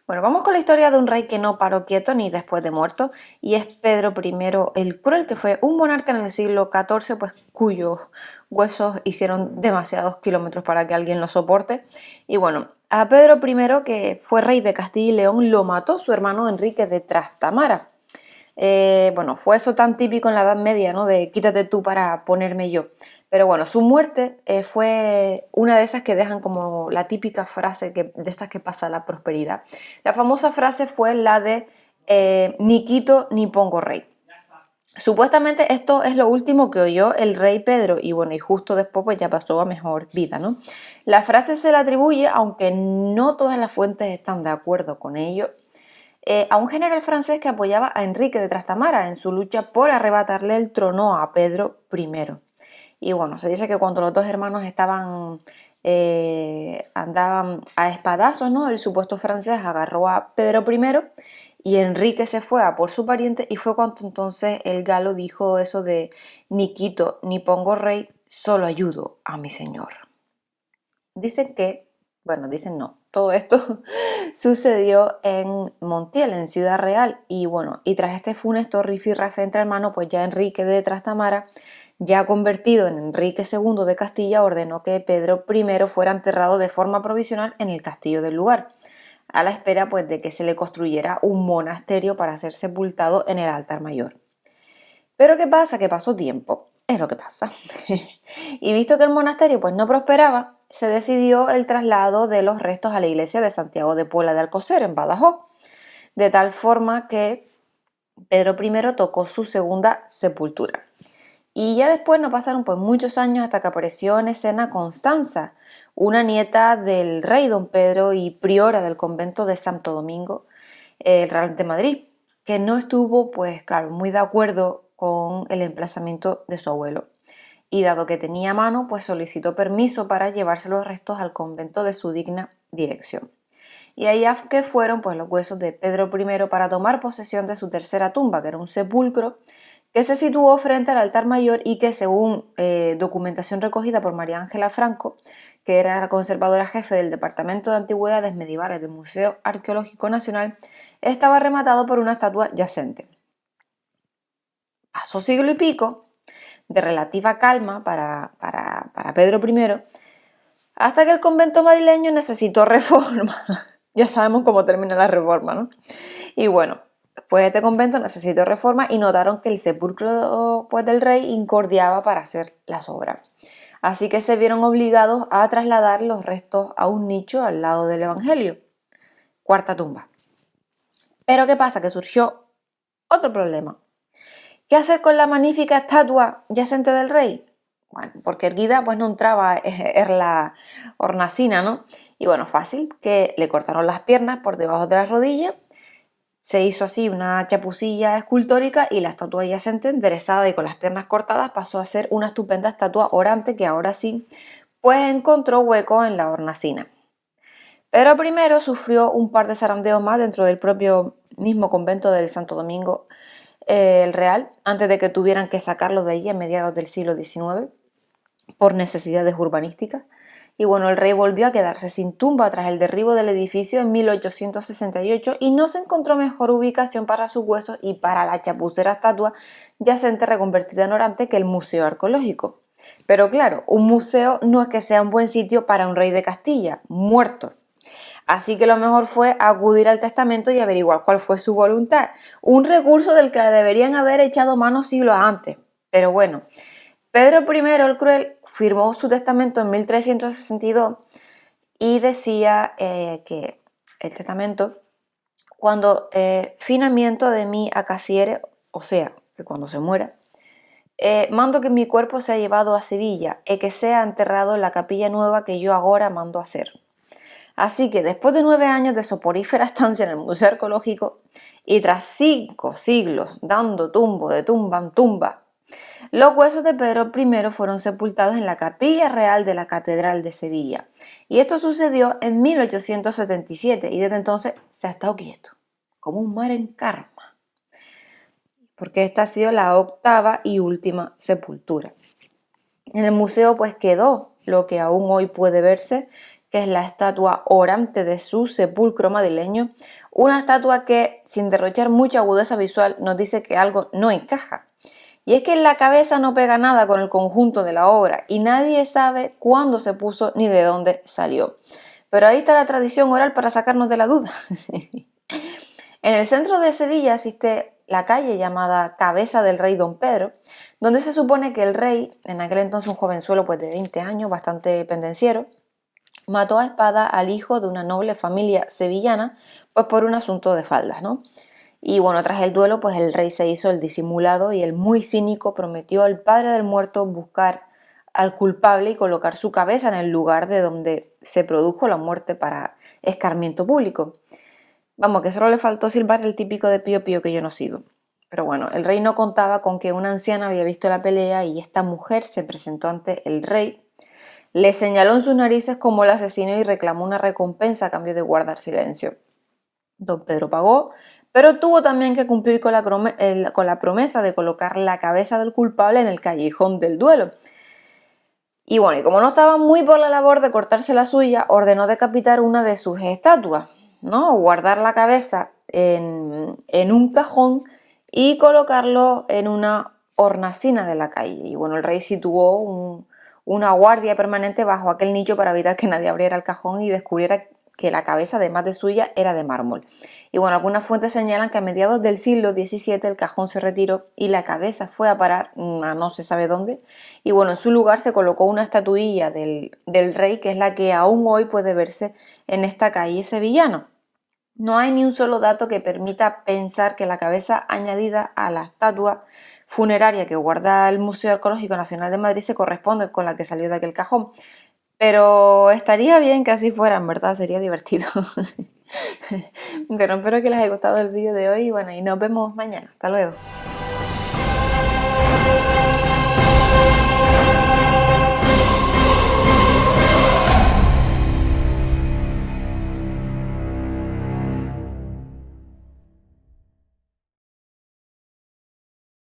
Bueno, vamos con la historia de un rey que no paró quieto ni después de muerto, y es Pedro I el Cruel, que fue un monarca en el siglo XIV, pues cuyos huesos hicieron demasiados kilómetros para que alguien lo soporte. Y bueno, a Pedro I, que fue rey de Castilla y León, lo mató su hermano Enrique de Trastamara. Bueno, fue eso tan típico en la Edad Media, ¿no? De quítate tú para ponerme yo. Pero bueno, su muerte fue una de esas que dejan como la típica frase de estas que pasa la prosperidad. La famosa frase fue la de ni quito ni pongo rey. Supuestamente esto es lo último que oyó el rey Pedro y bueno, y justo después pues ya pasó a mejor vida, ¿no? La frase se la atribuye, aunque no todas las fuentes están de acuerdo con ello, a un general francés que apoyaba a Enrique de Trastamara en su lucha por arrebatarle el trono a Pedro I. Y bueno, se dice que cuando los dos hermanos andaban a espadazos, ¿no? El supuesto francés agarró a Pedro I y Enrique se fue a por su pariente, y fue cuando entonces el galo dijo eso de ni quito ni pongo rey, solo ayudo a mi señor. Dicen que, bueno, dicen no, todo esto sucedió en Montiel, en Ciudad Real, y bueno, y tras este funesto rifirrafe entre hermanos, pues ya Enrique de Trastamara, ya convertido en Enrique II de Castilla, ordenó que Pedro I fuera enterrado de forma provisional en el castillo del lugar, a la espera pues de que se le construyera un monasterio para ser sepultado en el altar mayor. Pero ¿qué pasa? Que pasó tiempo, es lo que pasa. Y visto que el monasterio pues no prosperaba, se decidió el traslado de los restos a la iglesia de Santiago de Puebla de Alcocer, en Badajoz, de tal forma que Pedro I tocó su segunda sepultura. Y ya después no pasaron pues muchos años hasta que apareció en escena Constanza, una nieta del rey don Pedro y priora del convento de Santo Domingo, el Real de Madrid, que no estuvo pues claro muy de acuerdo con el emplazamiento de su abuelo. Y dado que tenía mano, pues solicitó permiso para llevarse los restos al convento de su digna dirección. Y allá que fueron pues los huesos de Pedro I para tomar posesión de su tercera tumba, que era un sepulcro que se situó frente al altar mayor y que, según documentación recogida por María Ángela Franco, que era la conservadora jefe del Departamento de Antigüedades Medievales del Museo Arqueológico Nacional, estaba rematado por una estatua yacente. Pasó siglo y pico de relativa calma para Pedro I, hasta que el convento madrileño necesitó reforma. Ya sabemos cómo termina la reforma, ¿no? Y bueno, pues este convento necesitó reforma y notaron que el sepulcro pues, del rey incordiaba para hacer las obras. Así que se vieron obligados a trasladar los restos a un nicho al lado del Evangelio. Cuarta tumba. Pero ¿qué pasa? Que surgió otro problema. ¿Qué hacer con la magnífica estatua yacente del rey? Bueno, porque erguida pues no entraba en la hornacina, ¿no? Y bueno, fácil, que le cortaron las piernas por debajo de las rodillas, se hizo así una chapucilla escultórica y la estatua yacente, enderezada y con las piernas cortadas, pasó a ser una estupenda estatua orante que ahora sí pues encontró hueco en la hornacina. Pero primero sufrió un par de zarandeos más dentro del propio mismo convento del Santo Domingo el Real, antes de que tuvieran que sacarlo de allí a mediados del siglo XIX por necesidades urbanísticas. Y bueno, el rey volvió a quedarse sin tumba tras el derribo del edificio en 1868 y no se encontró mejor ubicación para sus huesos y para la chapucera estatua yacente reconvertida en orante que el Museo Arqueológico. Pero claro, un museo no es que sea un buen sitio para un rey de Castilla, muerto. Así que lo mejor fue acudir al testamento y averiguar cuál fue su voluntad. Un recurso del que deberían haber echado mano siglos antes. Pero bueno, Pedro I el Cruel firmó su testamento en 1362 y decía que el testamento, cuando finamiento de mí acaciere, o sea, que cuando se muera, mando que mi cuerpo sea llevado a Sevilla y que sea enterrado en la capilla nueva que yo ahora mando hacer. Así que después de 9 años de soporífera estancia en el Museo Arqueológico y tras 5 siglos dando tumbo de tumba en tumba, los huesos de Pedro I fueron sepultados en la capilla real de la Catedral de Sevilla. Y esto sucedió en 1877 y desde entonces se ha estado quieto, como un mar en karma, porque esta ha sido la octava y última sepultura. En el museo pues quedó lo que aún hoy puede verse, que es la estatua orante de su sepulcro madrileño, una estatua que, sin derrochar mucha agudeza visual, nos dice que algo no encaja. Y es que en la cabeza no pega nada con el conjunto de la obra y nadie sabe cuándo se puso ni de dónde salió. Pero ahí está la tradición oral para sacarnos de la duda. En el centro de Sevilla existe la calle llamada Cabeza del Rey Don Pedro, donde se supone que el rey, en aquel entonces un jovenzuelo pues de 20 años, bastante pendenciero, mató a espada al hijo de una noble familia sevillana, pues por un asunto de faldas, ¿no? Y bueno, tras el duelo, pues el rey se hizo el disimulado y el muy cínico prometió al padre del muerto buscar al culpable y colocar su cabeza en el lugar de donde se produjo la muerte para escarmiento público. Vamos, que solo le faltó silbar el típico de pío pío que yo no sigo. Pero bueno, el rey no contaba con que una anciana había visto la pelea y esta mujer se presentó ante el rey, le señaló en sus narices como el asesino y reclamó una recompensa a cambio de guardar silencio. Don Pedro pagó, pero tuvo también que cumplir con la promesa de colocar la cabeza del culpable en el callejón del duelo. Y bueno, y como no estaba muy por la labor de cortarse la suya, ordenó decapitar una de sus estatuas, ¿no? Guardar la cabeza en un cajón y colocarlo en una hornacina de la calle. Y bueno, el rey situó una guardia permanente bajo aquel nicho para evitar que nadie abriera el cajón y descubriera que la cabeza, además de suya, era de mármol. Y bueno, algunas fuentes señalan que a mediados del siglo XVII el cajón se retiró y la cabeza fue a parar a no se sabe dónde. Y bueno, en su lugar se colocó una estatuilla del rey, que es la que aún hoy puede verse en esta calle sevillana. No hay ni un solo dato que permita pensar que la cabeza añadida a la estatua funeraria que guarda el Museo Arqueológico Nacional de Madrid se corresponde con la que salió de aquel cajón. Pero estaría bien que así fuera, en verdad, sería divertido. Pero espero que les haya gustado el vídeo de hoy y bueno, y nos vemos mañana. Hasta luego.